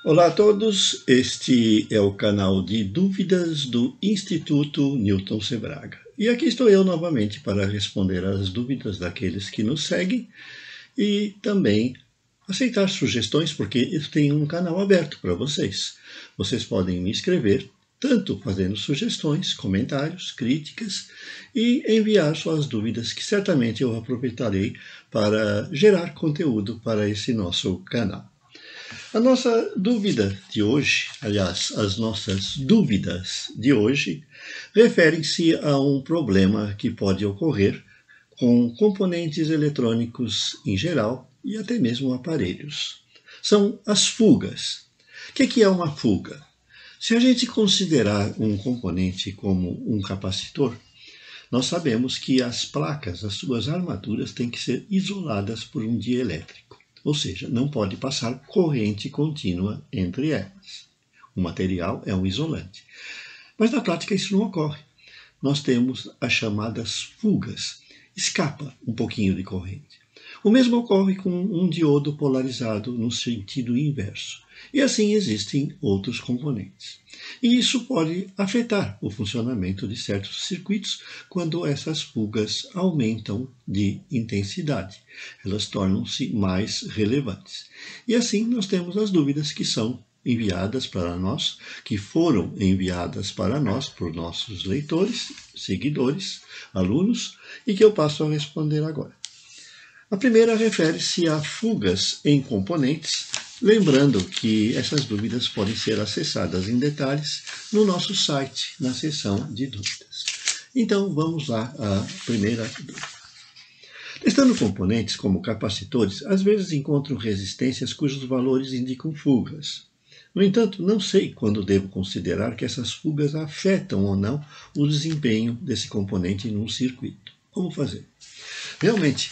Olá a todos, este é o canal de dúvidas do Instituto Newton Sebraga. E aqui estou eu novamente para responder às dúvidas daqueles que nos seguem e também aceitar sugestões, porque eu tenho um canal aberto para vocês. Vocês podem me escrever, tanto fazendo sugestões, comentários, críticas e enviar suas dúvidas, que certamente eu aproveitarei para gerar conteúdo para esse nosso canal. A nossa dúvida de hoje, aliás, as nossas dúvidas de hoje, referem-se a um problema que pode ocorrer com componentes eletrônicos em geral e até mesmo aparelhos. São as fugas. O que é uma fuga? Se a gente considerar um componente como um capacitor, nós sabemos que as placas, as suas armaduras, têm que ser isoladas por um dielétrico. Ou seja, não pode passar corrente contínua entre elas. O material é um isolante. Mas na prática isso não ocorre. Nós temos as chamadas fugas. Escapa um pouquinho de corrente. O mesmo ocorre com um diodo polarizado no sentido inverso. E assim existem outros componentes. E isso pode afetar o funcionamento de certos circuitos quando essas fugas aumentam de intensidade. Elas tornam-se mais relevantes. E assim nós temos as dúvidas que são enviadas para nós, que foram enviadas para nós por nossos leitores, seguidores, alunos, e que eu passo a responder agora. A primeira refere-se a fugas em componentes, lembrando que essas dúvidas podem ser acessadas em detalhes no nosso site, na seção de dúvidas. Então, vamos lá à primeira dúvida. Testando componentes como capacitores, às vezes encontro resistências cujos valores indicam fugas. No entanto, não sei quando devo considerar que essas fugas afetam ou não o desempenho desse componente num circuito. Como fazer? Realmente,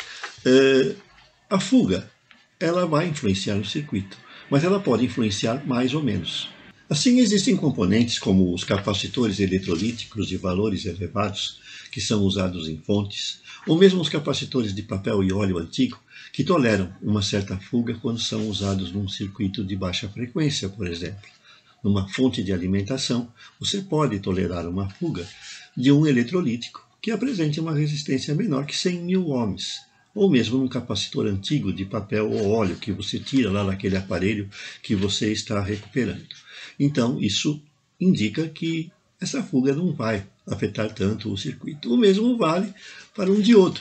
a fuga ela vai influenciar no circuito, mas ela pode influenciar mais ou menos. Assim, existem componentes como os capacitores eletrolíticos de valores elevados, que são usados em fontes, ou mesmo os capacitores de papel e óleo antigo, que toleram uma certa fuga quando são usados num circuito de baixa frequência, por exemplo. Numa fonte de alimentação, você pode tolerar uma fuga de um eletrolítico que apresente uma resistência menor que 100.000 ohms, ou mesmo num capacitor antigo de papel ou óleo que você tira lá daquele aparelho que você está recuperando. Então, isso indica que essa fuga não vai afetar tanto o circuito. O mesmo vale para um diodo,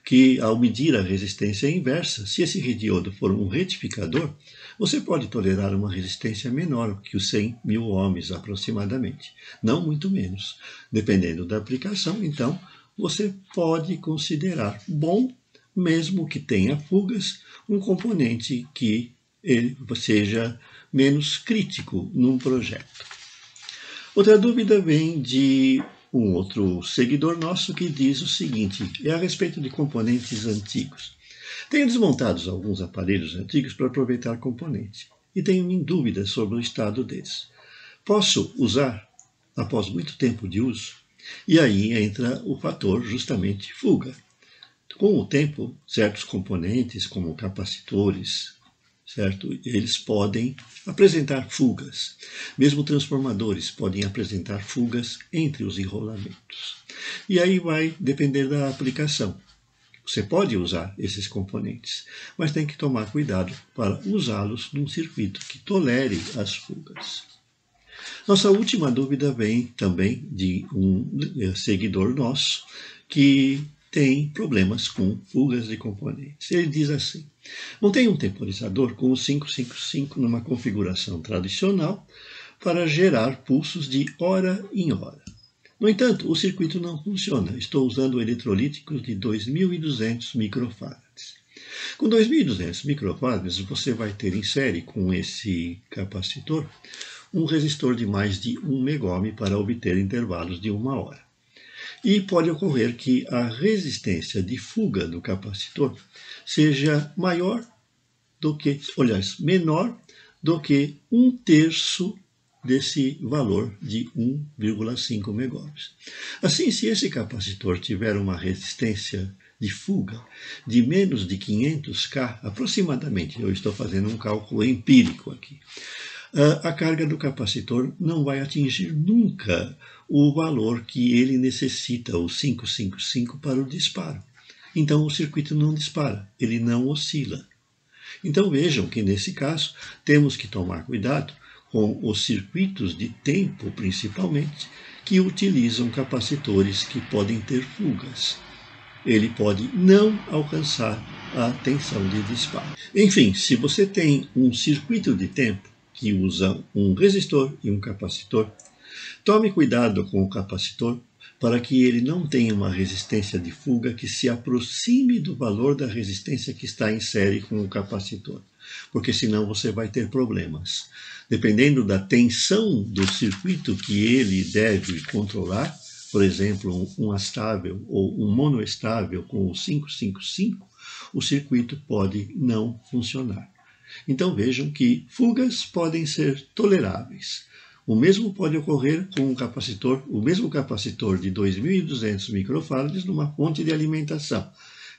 que ao medir a resistência inversa, se esse diodo for um retificador, você pode tolerar uma resistência menor que os 100.000 ohms aproximadamente, não muito menos. Dependendo da aplicação, então, você pode considerar bom, mesmo que tenha fugas, um componente que ele seja menos crítico num projeto. Outra dúvida vem de um outro seguidor nosso que diz o seguinte, é a respeito de componentes antigos. Tenho desmontado alguns aparelhos antigos para aproveitar componentes e tenho em dúvida sobre o estado deles. Posso usar após muito tempo de uso? E aí entra o fator justamente fuga. Com o tempo, certos componentes, como capacitores, certo? Eles podem apresentar fugas. Mesmo transformadores podem apresentar fugas entre os enrolamentos. E aí vai depender da aplicação. Você pode usar esses componentes, mas tem que tomar cuidado para usá-los num circuito que tolere as fugas. Nossa última dúvida vem também de um seguidor nosso que tem problemas com fugas de componentes. Ele diz assim, montei um temporizador com o 555 numa configuração tradicional para gerar pulsos de hora em hora. No entanto, o circuito não funciona. Estou usando eletrolíticos de 2.200 microfarads. Com 2.200 microfarads, você vai ter em série com esse capacitor um resistor de mais de 1 megohm para obter intervalos de 1 hora. E pode ocorrer que a resistência de fuga do capacitor seja menor do que 1/3 desse valor de 1,5 megahms. Assim, se esse capacitor tiver uma resistência de fuga de menos de 500K, aproximadamente, eu estou fazendo um cálculo empírico aqui, a carga do capacitor não vai atingir nunca o valor que ele necessita, o 555, para o disparo. Então o circuito não dispara, ele não oscila. Então vejam que nesse caso temos que tomar cuidado com os circuitos de tempo, principalmente, que utilizam capacitores que podem ter fugas. Ele pode não alcançar a tensão de disparo. Enfim, se você tem um circuito de tempo que usa um resistor e um capacitor, tome cuidado com o capacitor para que ele não tenha uma resistência de fuga que se aproxime do valor da resistência que está em série com o capacitor, porque senão você vai ter problemas. Dependendo da tensão do circuito que ele deve controlar, por exemplo, um astável ou um monoestável com o 555, o circuito pode não funcionar. Então vejam que fugas podem ser toleráveis. O mesmo pode ocorrer com um capacitor, o mesmo capacitor de 2.200 microfarads numa fonte de alimentação.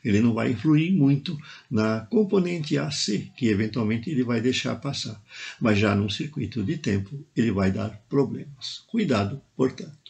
Ele não vai influir muito na componente AC, que eventualmente ele vai deixar passar. Mas já num circuito de tempo, ele vai dar problemas. Cuidado, portanto.